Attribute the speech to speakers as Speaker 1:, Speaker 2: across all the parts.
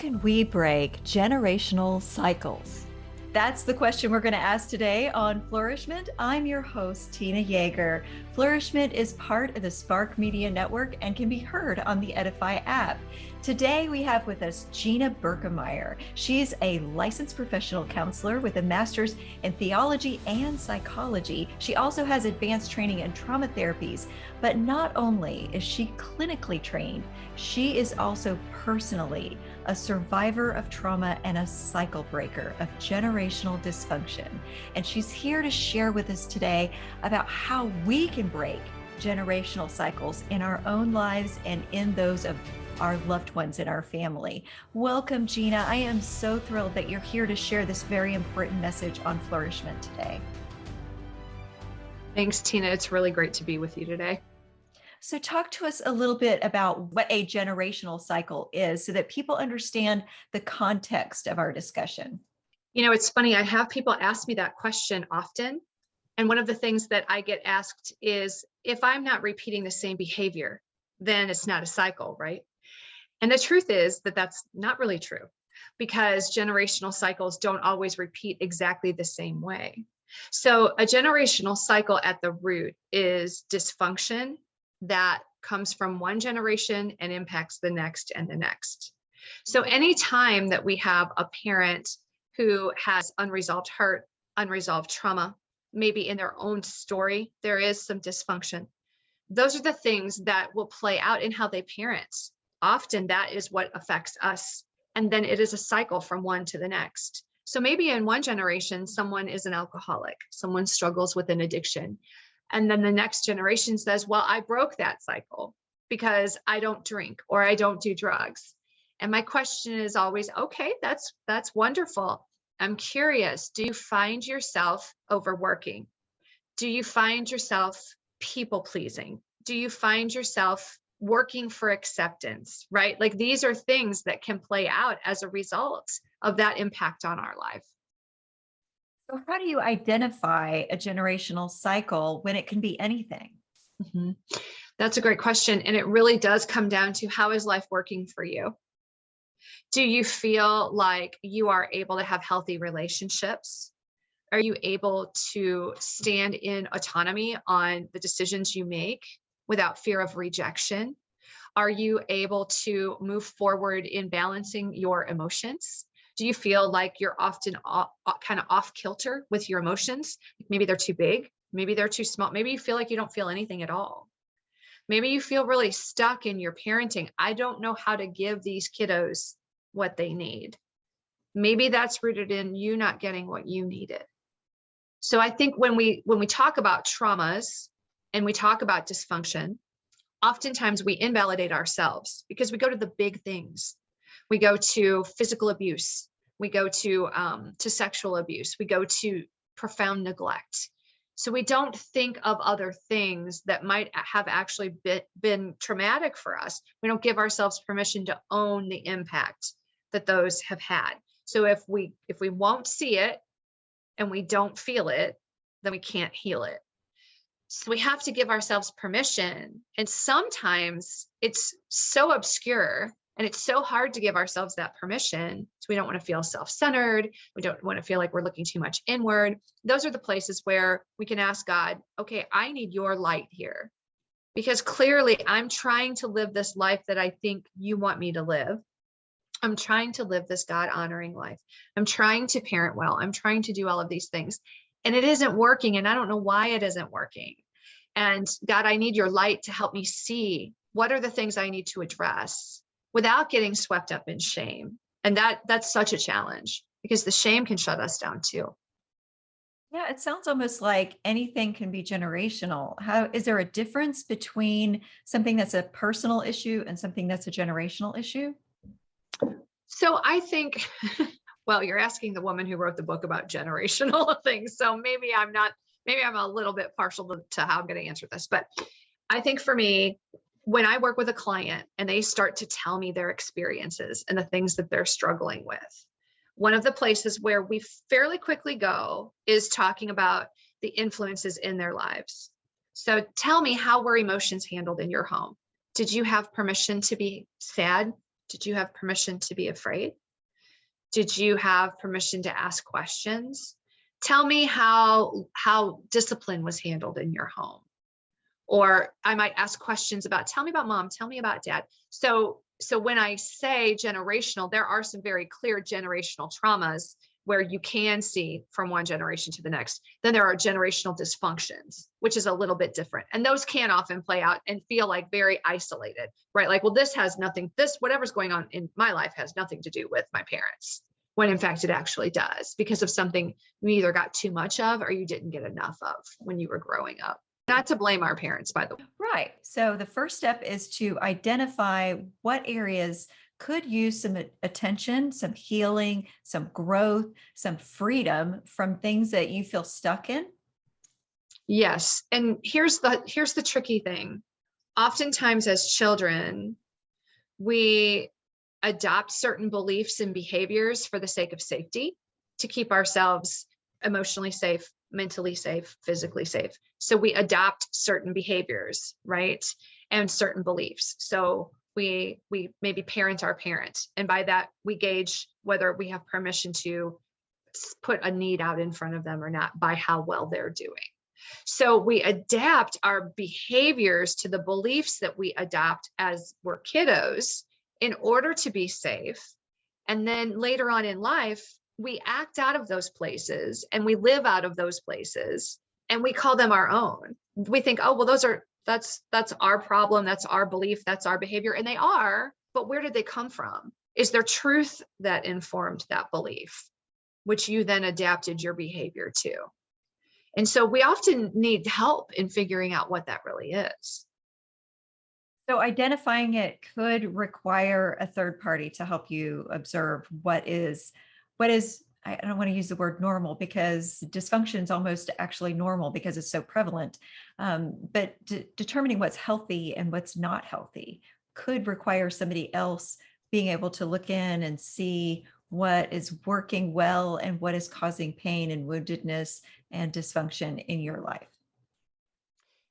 Speaker 1: can we break generational cycles? That's the question we're going to ask today on Flourish-Meant. I'm your host, Tina Yeager. Flourish-Meant is part of the Spark Media Network and can be heard on the Edify app. Today, we have with us Gina Birkemeier. She's a licensed professional counselor with a master's in theology and psychology. She also has advanced training in trauma therapies. But not only is she clinically trained, she is also personally a survivor of trauma and a cycle breaker of generational dysfunction. And she's here to share with us today about how we can break generational cycles in our own lives and in those of our loved ones in our family. Welcome, Gina. I am so thrilled that you're here to share this very important message on Flourish-Meant today.
Speaker 2: Thanks, Tina. It's really great to be with you today.
Speaker 1: So talk to us a little bit about what a generational cycle is so that people understand the context of our discussion.
Speaker 2: You know, it's funny. I have people ask me that question often. And one of the things that I get asked is, if I'm not repeating the same behavior, then it's not a cycle, right? And the truth is that that's not really true, because generational cycles don't always repeat exactly the same way. So a generational cycle at the root is dysfunction that comes from one generation and impacts the next and the next. So anytime that we have a parent who has unresolved hurt, unresolved trauma, maybe in their own story, there is some dysfunction. Those are the things that will play out in how they parent. Often that is what affects us. And then it is a cycle from one to the next. So maybe in one generation, someone is an alcoholic, someone struggles with an addiction. And then the next generation says, well, I broke that cycle because I don't drink or I don't do drugs. And my question is always, okay, that's wonderful. I'm curious, do you find yourself overworking? Do you find yourself people pleasing? Do you find yourself working for acceptance, right? Like these are things that can play out as a result of that impact on our life.
Speaker 1: So how do you identify a generational cycle when it can be anything?
Speaker 2: Mm-hmm. That's a great question. And it really does come down to, how is life working for you? Do you feel like you are able to have healthy relationships? Are you able to stand in autonomy on the decisions you make without fear of rejection? Are you able to move forward in balancing your emotions? Do you feel like you're often kind of off kilter with your emotions? Maybe they're too big. Maybe they're too small. Maybe you feel like you don't feel anything at all. Maybe you feel really stuck in your parenting. I don't know how to give these kiddos what they need. Maybe that's rooted in you not getting what you needed. So I think when we talk about traumas and we talk about dysfunction, oftentimes we invalidate ourselves because we go to the big things. We go to physical abuse. We go to sexual abuse. We go to profound neglect. So we don't think of other things that might have actually been traumatic for us. We don't give ourselves permission to own the impact that those have had. So if we won't see it and we don't feel it, then we can't heal it. So we have to give ourselves permission. And sometimes it's so obscure and it's so hard to give ourselves that permission. So we don't want to feel self-centered. We don't want to feel like we're looking too much inward. Those are the places where we can ask God, okay, I need your light here, because clearly I'm trying to live this life that I think you want me to live. I'm trying to live this God-honoring life. I'm trying to parent well. I'm trying to do all of these things. And it isn't working. And I don't know why it isn't working. And God, I need your light to help me see what are the things I need to address without getting swept up in shame. And that's such a challenge, because the shame can shut us down too.
Speaker 1: Yeah, it sounds almost like anything can be generational. How is there a difference between something that's a personal issue and something that's a generational issue?
Speaker 2: So I think, well, you're asking the woman who wrote the book about generational things. So maybe I'm a little bit partial to how I'm going to answer this. But I think for me, when I work with a client and they start to tell me their experiences and the things that they're struggling with, one of the places where we fairly quickly go is talking about the influences in their lives. So tell me, how were emotions handled in your home? Did you have permission to be sad? Did you have permission to be afraid? Did you have permission to ask questions? Tell me how discipline was handled in your home. Or I might ask questions about, tell me about mom, tell me about dad. So when I say generational, there are some very clear generational traumas where you can see from one generation to the next. Then there are generational dysfunctions, which is a little bit different. And those can often play out and feel like very isolated, right? Like, well, whatever's going on in my life has nothing to do with my parents, when in fact it actually does, because of something you either got too much of or you didn't get enough of when you were growing up. Not to blame our parents, by the way.
Speaker 1: Right. So the first step is to identify what areas could use some attention, some healing, some growth, some freedom from things that you feel stuck in.
Speaker 2: Yes. And here's the tricky thing. Oftentimes as children, we adopt certain beliefs and behaviors for the sake of safety, to keep ourselves emotionally safe, mentally safe, physically safe. So we adopt certain behaviors, right? And certain beliefs. So we maybe parent our parents. And by that, we gauge whether we have permission to put a need out in front of them or not by how well they're doing. So we adapt our behaviors to the beliefs that we adopt as we're kiddos in order to be safe. And then later on in life, we act out of those places and we live out of those places and we call them our own. We think, oh, well, that's our problem. That's our belief. That's our behavior. And they are, but where did they come from? Is there truth that informed that belief, which you then adapted your behavior to? And so we often need help in figuring out what that really is.
Speaker 1: So identifying it could require a third party to help you observe what is, I don't want to use the word normal, because dysfunction is almost actually normal because it's so prevalent. But determining what's healthy and what's not healthy could require somebody else being able to look in and see what is working well and what is causing pain and woundedness and dysfunction in your life.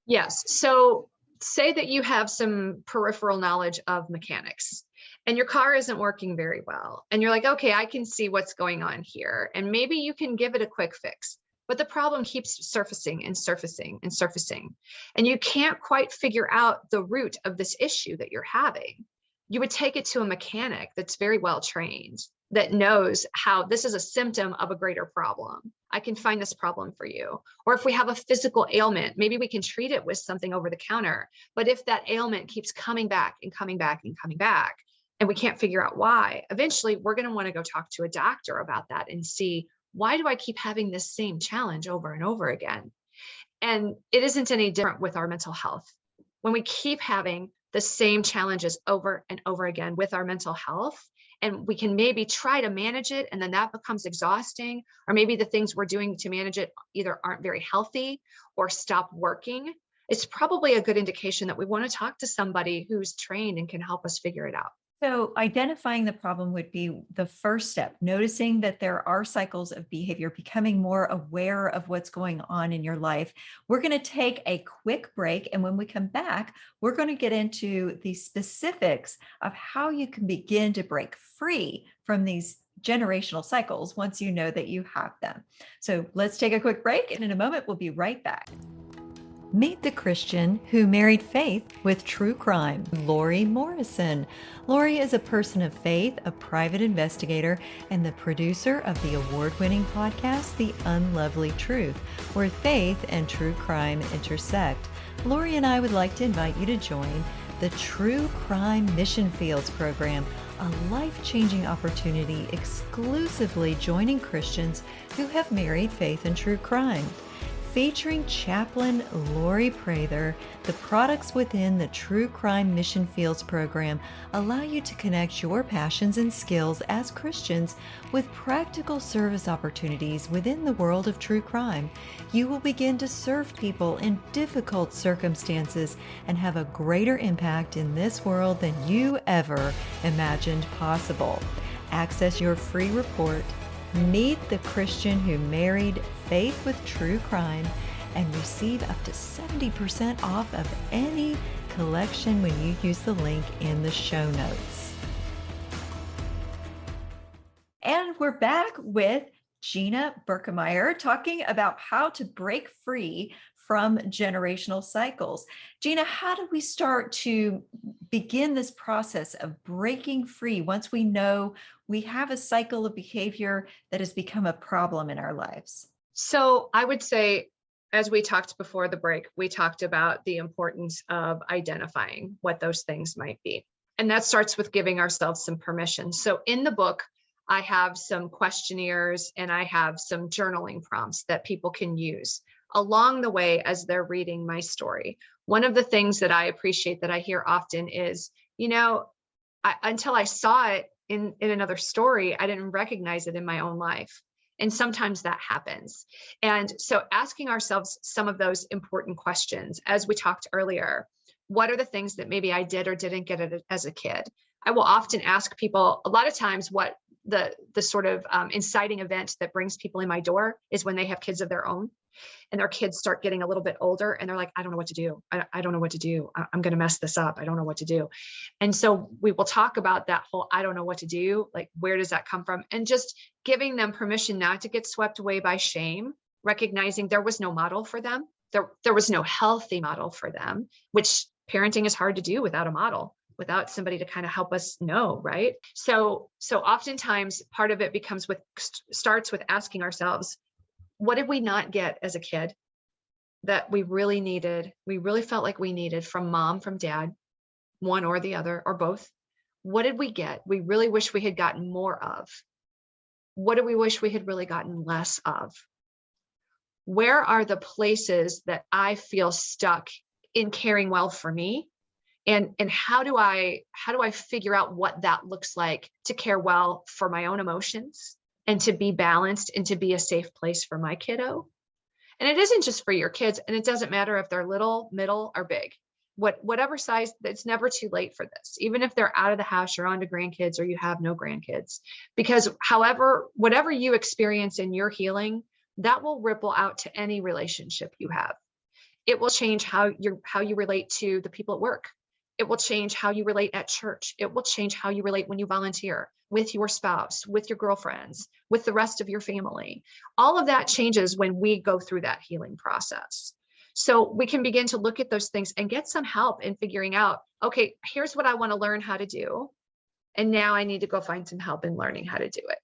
Speaker 2: Yes. So say that you have some peripheral knowledge of mechanics and your car isn't working very well. And you're like, okay, I can see what's going on here. And maybe you can give it a quick fix, but the problem keeps surfacing and surfacing and surfacing. And you can't quite figure out the root of this issue that you're having. You would take it to a mechanic that's very well trained, that knows how this is a symptom of a greater problem. I can find this problem for you. Or if we have a physical ailment, maybe we can treat it with something over the counter. But if that ailment keeps coming back and coming back and coming back, and we can't figure out why, eventually we're going to want to go talk to a doctor about that and see, why do I keep having this same challenge over and over again? And it isn't any different with our mental health. When we keep having the same challenges over and over again with our mental health, and we can maybe try to manage it, and then that becomes exhausting, or maybe the things we're doing to manage it either aren't very healthy or stop working, it's probably a good indication that we want to talk to somebody who's trained and can help us figure it out.
Speaker 1: So identifying the problem would be the first step, noticing that there are cycles of behavior, becoming more aware of what's going on in your life. We're going to take a quick break. And when we come back, we're going to get into the specifics of how you can begin to break free from these generational cycles once you know that you have them. So let's take a quick break. And in a moment, we'll be right back. Meet the Christian who married faith with true crime, Lori Morrison. Lori is a person of faith, a private investigator, and the producer of the award-winning podcast, The Unlovely Truth, where faith and true crime intersect. Lori and I would like to invite you to join the True Crime Mission Fields program, a life-changing opportunity exclusively joining Christians who have married faith and true crime. Featuring chaplain Lori Prather, the products within the True Crime Mission Fields program allow you to connect your passions and skills as Christians with practical service opportunities within the world of true crime. You will begin to serve people in difficult circumstances and have a greater impact in this world than you ever imagined possible. Access your free report, Meet the Christian Who Married Faith with True Crime, and receive up to 70% off of any collection when you use the link in the show notes. And we're back with Gina Birkemeier talking about how to break free from generational cycles. Gina, how do we start to begin this process of breaking free once we know we have a cycle of behavior that has become a problem in our lives?
Speaker 2: So I would say, as we talked before the break, we talked about the importance of identifying what those things might be. And that starts with giving ourselves some permission. So in the book, I have some questionnaires and I have some journaling prompts that people can use along the way as they're reading my story. One of the things that I appreciate that I hear often is, until I saw it in another story, I didn't recognize it in my own life. And sometimes that happens. And so asking ourselves some of those important questions, as we talked earlier, what are the things that maybe I did or didn't get it as a kid? I will often ask people a lot of times what the sort of inciting event that brings people in my door is when they have kids of their own and their kids start getting a little bit older and they're like, I don't know what to do. I don't know what to do. I'm going to mess this up. I don't know what to do. And so we will talk about that whole, I don't know what to do. Like, where does that come from? And just giving them permission not to get swept away by shame, recognizing there was no model for them. There was no healthy model for them, which parenting is hard to do without a model, without somebody to kind of help us know, right? So oftentimes part of it starts with asking ourselves, what did we not get as a kid that we really needed? We really felt like we needed from mom, from dad, one or the other, or both. What did we get? We really wish we had gotten more of. What do we wish we had really gotten less of? Where are the places that I feel stuck in caring well for me? And how do I figure out what that looks like to care well for my own emotions and to be balanced and to be a safe place for my kiddo? And it isn't just for your kids, and it doesn't matter if they're little, middle, or big. Whatever size, it's never too late for this, even if they're out of the house, you're on to grandkids, or you have no grandkids. Because whatever you experience in your healing, that will ripple out to any relationship you have. It will change how you relate to the people at work. It will change how you relate at church. It will change how you relate when you volunteer with your spouse, with your girlfriends, with the rest of your family. All of that changes when we go through that healing process. So we can begin to look at those things and get some help in figuring out, okay, here's what I want to learn how to do. And now I need to go find some help in learning how to do it.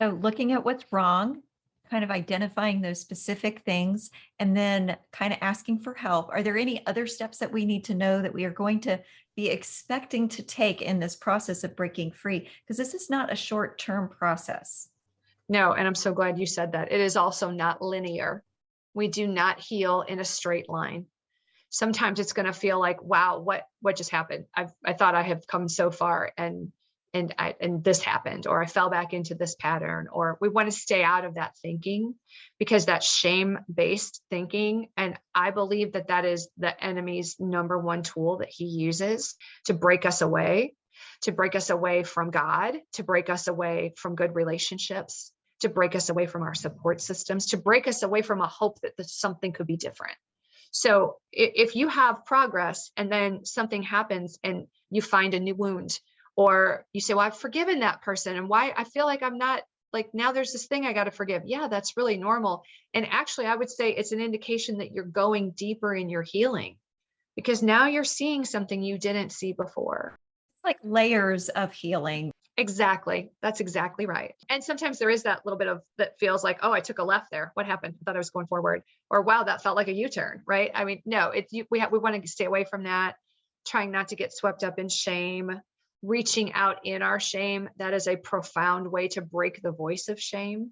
Speaker 1: So looking at what's wrong, kind of identifying those specific things, and then kind of asking for help. Are there any other steps that we need to know that we are going to be expecting to take in this process of breaking free? Because this is not a short-term process.
Speaker 2: No, and I'm so glad you said that. It is also not linear. We do not heal in a straight line. Sometimes it's going to feel like, wow, what just happened? I thought I have come so far and this happened, or I fell back into this pattern, or we want to stay out of that thinking because that's shame-based thinking. And I believe that is the enemy's number one tool that he uses to break us away from God, to break us away from good relationships, to break us away from our support systems, to break us away from a hope that something could be different. So if you have progress and then something happens and you find a new wound, or you say, well, I've forgiven that person, and why I feel like I'm not, like, now there's this thing I got to forgive. Yeah, that's really normal. And actually, I would say it's an indication that you're going deeper in your healing, because now you're seeing something you didn't see before.
Speaker 1: It's like layers of healing.
Speaker 2: Exactly. That's exactly right. And sometimes there is that little bit of that feels like, oh, I took a left there. What happened? I thought I was going forward. Or wow, that felt like a U-turn, right? I mean, no, we want to stay away from that, trying not to get swept up in shame. Reaching out in our shame, that is a profound way to break the voice of shame.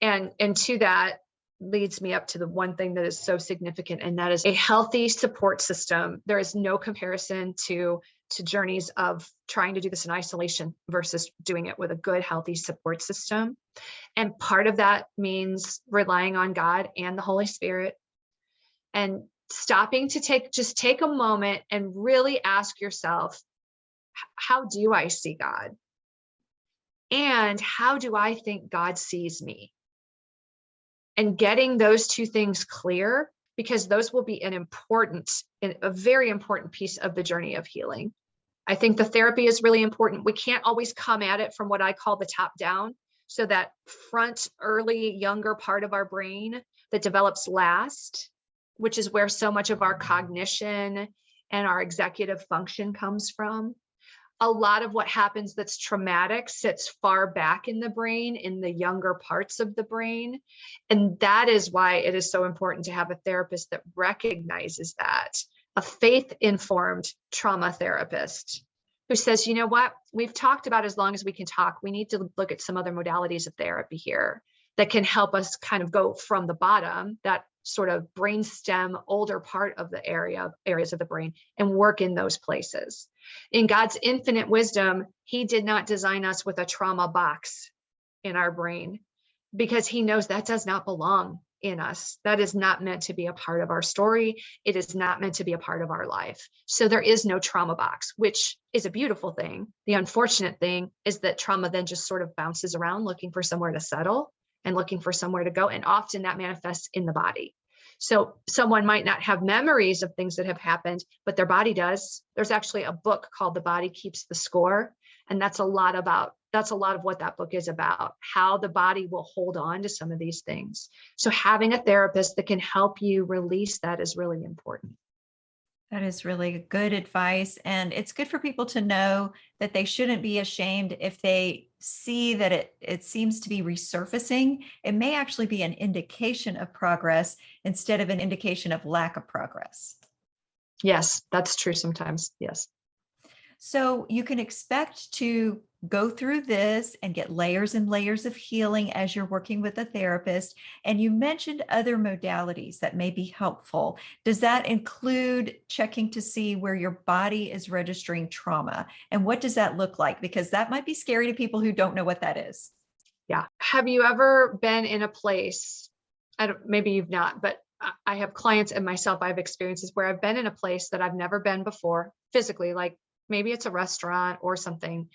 Speaker 2: And to that leads me up to the one thing that is so significant, and that is a healthy support system. There is no comparison to journeys of trying to do this in isolation versus doing it with a good, healthy support system. And part of that means relying on God and the Holy Spirit, and stopping to take a moment and really ask yourself, how do I see God? And how do I think God sees me? And getting those two things clear, because those will be a very important piece of the journey of healing. I think the therapy is really important. We can't always come at it from what I call the top down. So that front, early, younger part of our brain that develops last, which is where so much of our cognition and our executive function comes from. A lot of what happens that's traumatic sits far back in the brain, in the younger parts of the brain. And that is why it is so important to have a therapist that recognizes that, a faith-informed trauma therapist who says, you know what, we've talked about as long as we can talk, we need to look at some other modalities of therapy here that can help us kind of go from the bottom, that sort of brainstem, older part of the areas of the brain, and work in those places. In God's infinite wisdom, he did not design us with a trauma box in our brain because he knows that does not belong in us. That is not meant to be a part of our story. It is not meant to be a part of our life. So there is no trauma box, which is a beautiful thing. The unfortunate thing is that trauma then just sort of bounces around looking for somewhere to settle and looking for somewhere to go. And often that manifests in the body. So someone might not have memories of things that have happened, but their body does. There's actually a book called The Body Keeps the Score. And that's a lot of what that book is about, how the body will hold on to some of these things. So having a therapist that can help you release that is really important.
Speaker 1: That is really good advice. And it's good for people to know that they shouldn't be ashamed if they see that it seems to be resurfacing. It may actually be an indication of progress instead of an indication of lack of progress.
Speaker 2: Yes, that's true sometimes. Yes.
Speaker 1: So you can expect to go through this and get layers and layers of healing as you're working with a therapist. And you mentioned other modalities that may be helpful. Does that include checking to see where your body is registering trauma? And what does that look like? Because that might be scary to people who don't know what that is.
Speaker 2: Yeah. Have you ever been in a place, maybe you've not, but I have clients and myself, I have experiences where I've been in a place that I've never been before physically, like maybe it's a restaurant or something,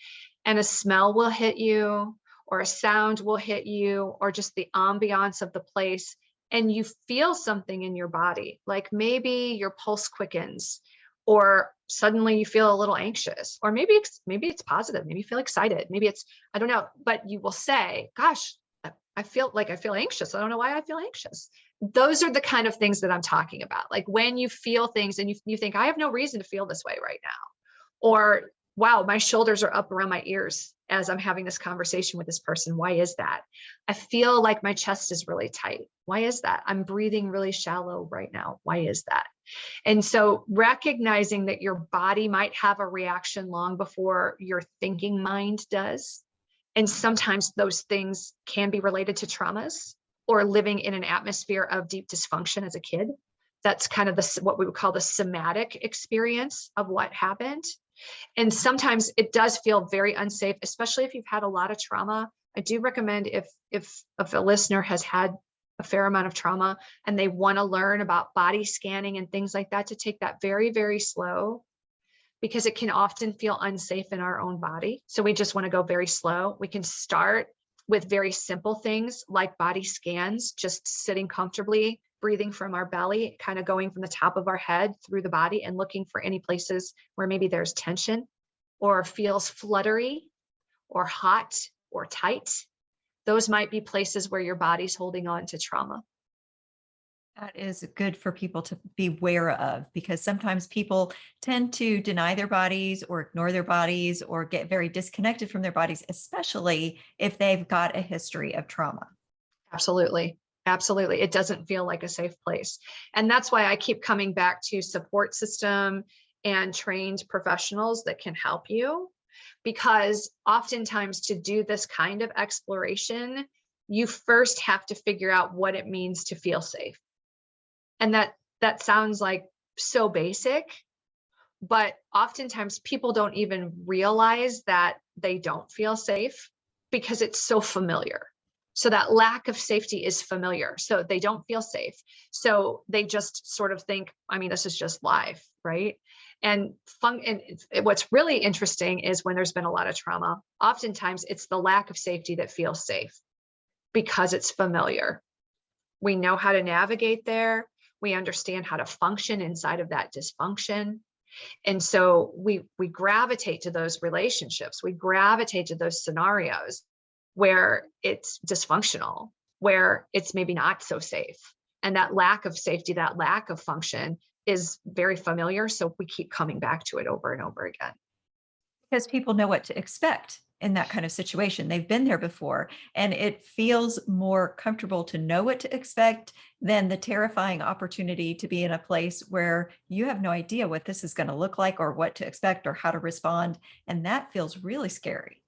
Speaker 2: and a smell will hit you or a sound will hit you or just the ambiance of the place. And you feel something in your body, like maybe your pulse quickens or suddenly you feel a little anxious, or maybe it's positive. Maybe you feel excited. Maybe it's, I don't know, but you will say, gosh, I feel anxious. I don't know why I feel anxious. Those are the kind of things that I'm talking about. Like when you feel things and you think, I have no reason to feel this way right now. Or, wow, my shoulders are up around my ears as I'm having this conversation with this person. Why is that? I feel like my chest is really tight. Why is that? I'm breathing really shallow right now. Why is that? And so recognizing that your body might have a reaction long before your thinking mind does. And sometimes those things can be related to traumas or living in an atmosphere of deep dysfunction as a kid. That's kind of what we would call the somatic experience of what happened. And sometimes it does feel very unsafe, especially if you've had a lot of trauma. I do recommend if a listener has had a fair amount of trauma and they want to learn about body scanning and things like that, to take that very, very slow, because it can often feel unsafe in our own body. So we just want to go very slow. We can start with very simple things like body scans, just sitting comfortably, breathing from our belly, kind of going from the top of our head through the body and looking for any places where maybe there's tension or feels fluttery or hot or tight. Those might be places where your body's holding on to trauma.
Speaker 1: That is good for people to be aware of, because sometimes people tend to deny their bodies or ignore their bodies or get very disconnected from their bodies, especially if they've got a history of trauma.
Speaker 2: Absolutely. Absolutely. It doesn't feel like a safe place. And that's why I keep coming back to support system and trained professionals that can help you, because oftentimes to do this kind of exploration, you first have to figure out what it means to feel safe. And that sounds like so basic, but oftentimes people don't even realize that they don't feel safe because it's so familiar. So that lack of safety is familiar. So they don't feel safe. So they just sort of think, I mean, this is just life, right? And what's really interesting is when there's been a lot of trauma, oftentimes it's the lack of safety that feels safe because it's familiar. We know how to navigate there. We understand how to function inside of that dysfunction. And so we gravitate to those relationships. We gravitate to those scenarios where it's dysfunctional, where it's maybe not so safe. And that lack of safety, that lack of function is very familiar. So we keep coming back to it over and over again.
Speaker 1: Because people know what to expect in that kind of situation. They've been there before, and it feels more comfortable to know what to expect than the terrifying opportunity to be in a place where you have no idea what this is going to look like or what to expect or how to respond. And that feels really scary.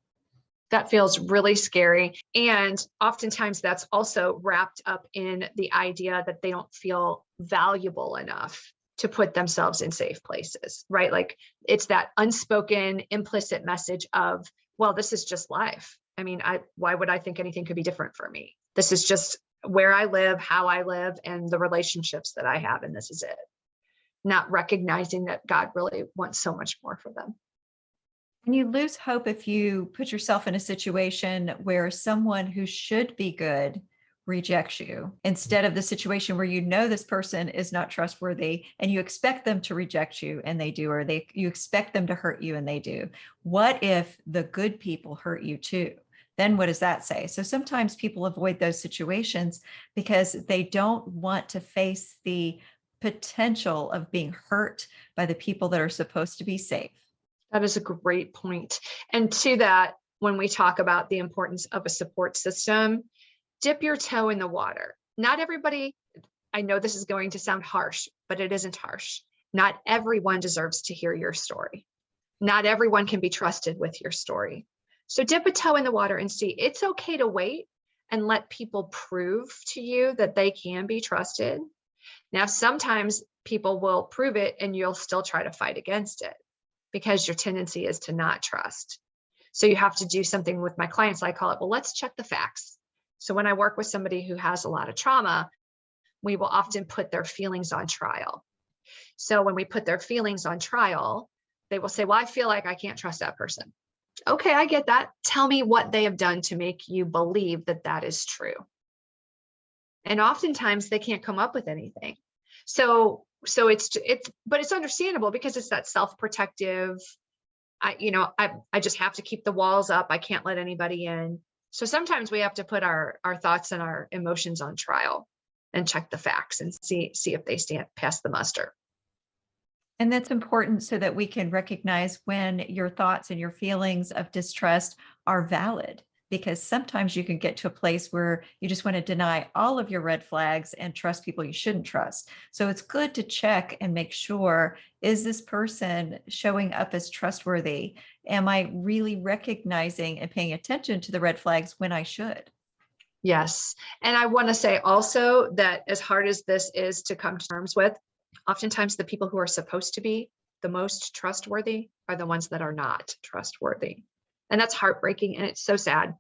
Speaker 2: That feels really scary. And oftentimes that's also wrapped up in the idea that they don't feel valuable enough to put themselves in safe places, right? Like it's that unspoken, implicit message of, well, this is just life. I mean, why would I think anything could be different for me? This is just where I live, how I live, and the relationships that I have, and this is it. Not recognizing that God really wants so much more for them.
Speaker 1: And you lose hope if you put yourself in a situation where someone who should be good rejects you, instead of the situation where you know this person is not trustworthy and you expect them to reject you and they do, or you expect them to hurt you and they do. What if the good people hurt you too? Then what does that say? So sometimes people avoid those situations because they don't want to face the potential of being hurt by the people that are supposed to be safe.
Speaker 2: That is a great point. And to that, when we talk about the importance of a support system, dip your toe in the water. Not everybody, I know this is going to sound harsh, but it isn't harsh. Not everyone deserves to hear your story. Not everyone can be trusted with your story. So dip a toe in the water and see. It's okay to wait and let people prove to you that they can be trusted. Now, sometimes people will prove it and you'll still try to fight against it because your tendency is to not trust. So you have to do something with my clients. I call it, well, let's check the facts. So when I work with somebody who has a lot of trauma, we will often put their feelings on trial. So when we put their feelings on trial, they will say, well, I feel like I can't trust that person. Okay, I get that. Tell me what they have done to make you believe that that is true. And oftentimes they can't come up with anything. So it's understandable because it's that self-protective, I just have to keep the walls up. I can't let anybody in. So sometimes we have to put our thoughts and our emotions on trial and check the facts and see if they stand past the muster.
Speaker 1: And that's important so that we can recognize when your thoughts and your feelings of distrust are valid, because sometimes you can get to a place where you just want to deny all of your red flags and trust people you shouldn't trust. So it's good to check and make sure, is this person showing up as trustworthy? Am I really recognizing and paying attention to the red flags when I should?
Speaker 2: Yes. And I want to say also that as hard as this is to come to terms with, oftentimes the people who are supposed to be the most trustworthy are the ones that are not trustworthy. And that's heartbreaking and it's so sad,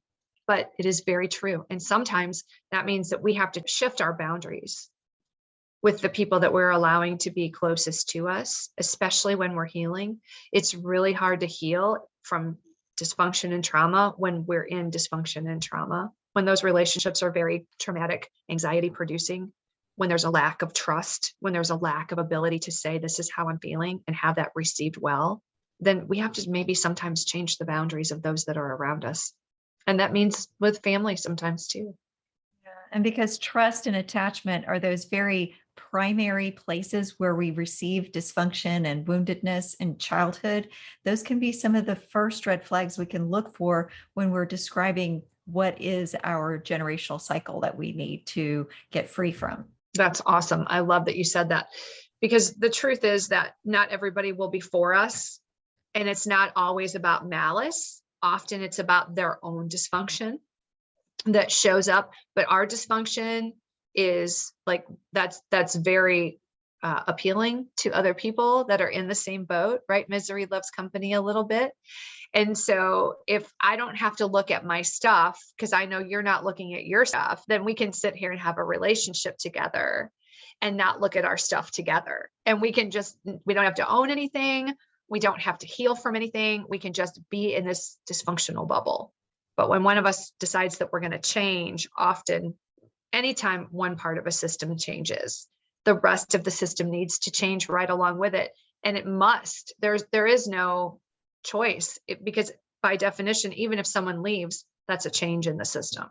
Speaker 2: but it is very true. And sometimes that means that we have to shift our boundaries with the people that we're allowing to be closest to us, especially when we're healing. It's really hard to heal from dysfunction and trauma when we're in dysfunction and trauma, when those relationships are very traumatic, anxiety producing, when there's a lack of trust, when there's a lack of ability to say, this is how I'm feeling and have that received well. Then we have to maybe sometimes change the boundaries of those that are around us. And that means with family sometimes too.
Speaker 1: Yeah. And because trust and attachment are those very primary places where we receive dysfunction and woundedness in childhood, those can be some of the first red flags we can look for when we're describing what is our generational cycle that we need to get free from.
Speaker 2: That's awesome. I love that you said that, because the truth is that not everybody will be for us. And it's not always about malice. Often it's about their own dysfunction that shows up. But our dysfunction is like, that's very appealing to other people that are in the same boat, right? Misery loves company a little bit. And so if I don't have to look at my stuff, because I know you're not looking at your stuff, then we can sit here and have a relationship together and not look at our stuff together. And we don't have to own anything. We don't have to heal from anything. We can just be in this dysfunctional bubble. But when one of us decides that we're going to change, often anytime one part of a system changes, the rest of the system needs to change right along with it. And it must. There is no choice because by definition, even if someone leaves, that's a change in the system.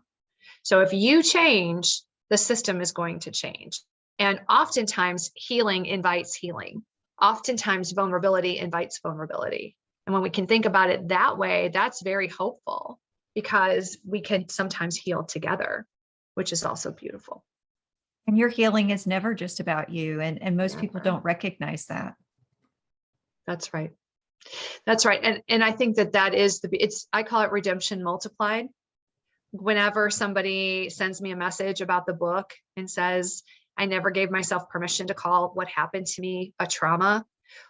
Speaker 2: So if you change, the system is going to change. And oftentimes healing invites healing. Oftentimes vulnerability invites vulnerability. And when we can think about it that way, that's very hopeful because we can sometimes heal together, which is also beautiful.
Speaker 1: And your healing is never just about you. And most people don't recognize that.
Speaker 2: That's right. That's right. And I think that is I call it redemption multiplied. Whenever somebody sends me a message about the book and says, I never gave myself permission to call what happened to me a trauma,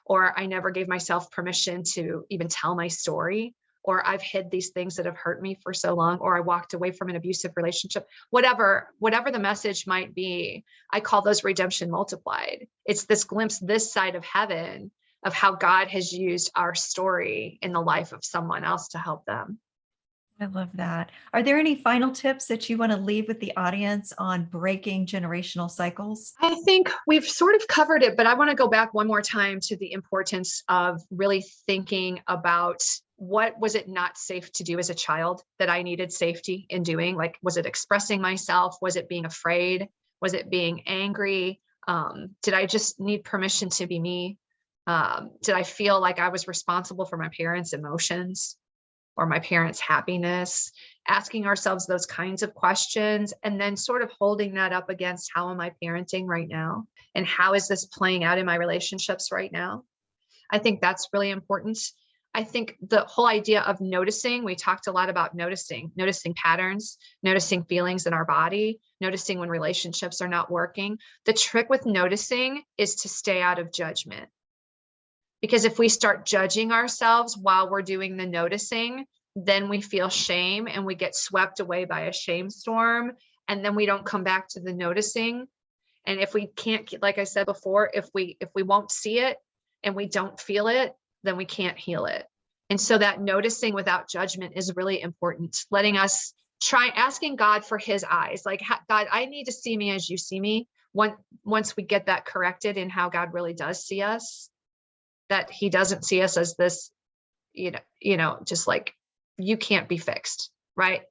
Speaker 2: or I never gave myself permission to even tell my story, or I've hid these things that have hurt me for so long, or I walked away from an abusive relationship, whatever the message might be, I call those redemption multiplied. It's this glimpse this side of heaven of how God has used our story in the life of someone else to help them.
Speaker 1: I love that. Are there any final tips that you want to leave with the audience on breaking generational cycles?
Speaker 2: I think we've sort of covered it, but I want to go back one more time to the importance of really thinking about what was it not safe to do as a child that I needed safety in doing? Like, was it expressing myself? Was it being afraid? Was it being angry? Did I just need permission to be me? Did I feel like I was responsible for my parents' emotions or my parents' happiness? Asking ourselves those kinds of questions and then sort of holding that up against how am I parenting right now? And how is this playing out in my relationships right now? I think that's really important. I think the whole idea of noticing, we talked a lot about noticing patterns, noticing feelings in our body, noticing when relationships are not working. The trick with noticing is to stay out of judgment. Because if we start judging ourselves while we're doing the noticing, then we feel shame and we get swept away by a shame storm. And then we don't come back to the noticing. And if we can't, like I said before, if we won't see it and we don't feel it, then we can't heal it. And so that noticing without judgment is really important. Letting us asking God for his eyes, like, God, I need to see me as you see me. Once we get that corrected in how God really does see us, that he doesn't see us as this, just like, you can't be fixed, right?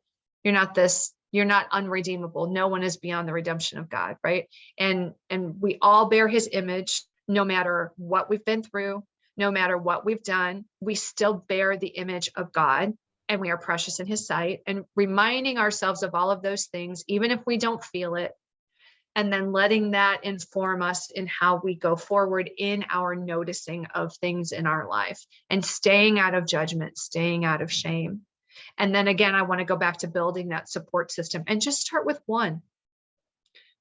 Speaker 2: You're not unredeemable. No one is beyond the redemption of God, right? And we all bear his image, no matter what we've been through, no matter what we've done, we still bear the image of God and we are precious in his sight. And reminding ourselves of all of those things, even if we don't feel it, and then letting that inform us in how we go forward in our noticing of things in our life and staying out of judgment, staying out of shame. And then again, I want to go back to building that support system and just start with one.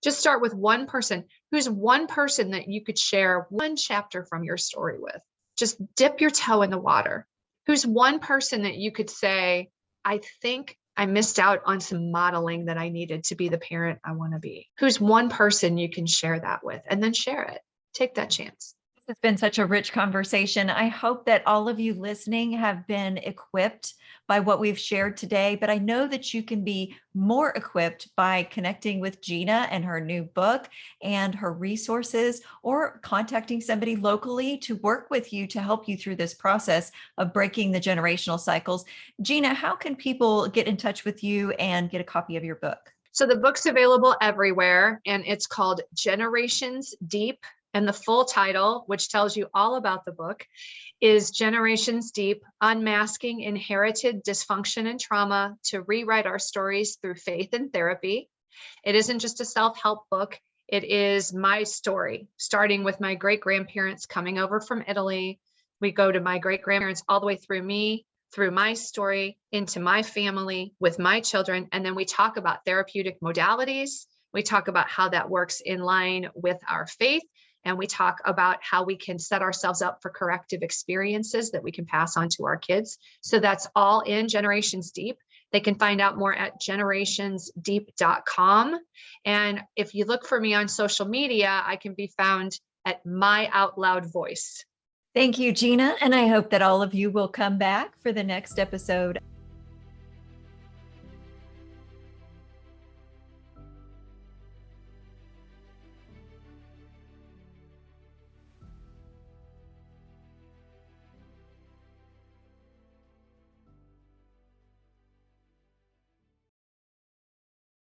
Speaker 2: Just start with one person. Who's one person that you could share one chapter from your story with? Just dip your toe in the water. Who's one person that you could say, I think I missed out on some modeling that I needed to be the parent I want to be? Who's one person you can share that with? And then share it. Take that chance.
Speaker 1: This has been such a rich conversation. I hope that all of you listening have been equipped by what we've shared today, but I know that you can be more equipped by connecting with Gina and her new book and her resources, or contacting somebody locally to work with you to help you through this process of breaking the generational cycles. Gina, how can people get in touch with you and get a copy of your book?
Speaker 2: So the book's available everywhere, and it's called Generations Deep. And the full title, which tells you all about the book, is Generations Deep: Unmasking Inherited Dysfunction and Trauma to Rewrite Our Stories Through Faith and Therapy. It isn't just a self-help book. It is my story, starting with my great-grandparents coming over from Italy. We go to my great-grandparents all the way through me, through my story, into my family, with my children. And then we talk about therapeutic modalities. We talk about how that works in line with our faith. And we talk about how we can set ourselves up for corrective experiences that we can pass on to our kids. So that's all in Generations Deep. They can find out more at generationsdeep.com. And if you look for me on social media, I can be found at My Out Loud Voice.
Speaker 1: Thank you, Gina. And I hope that all of you will come back for the next episode.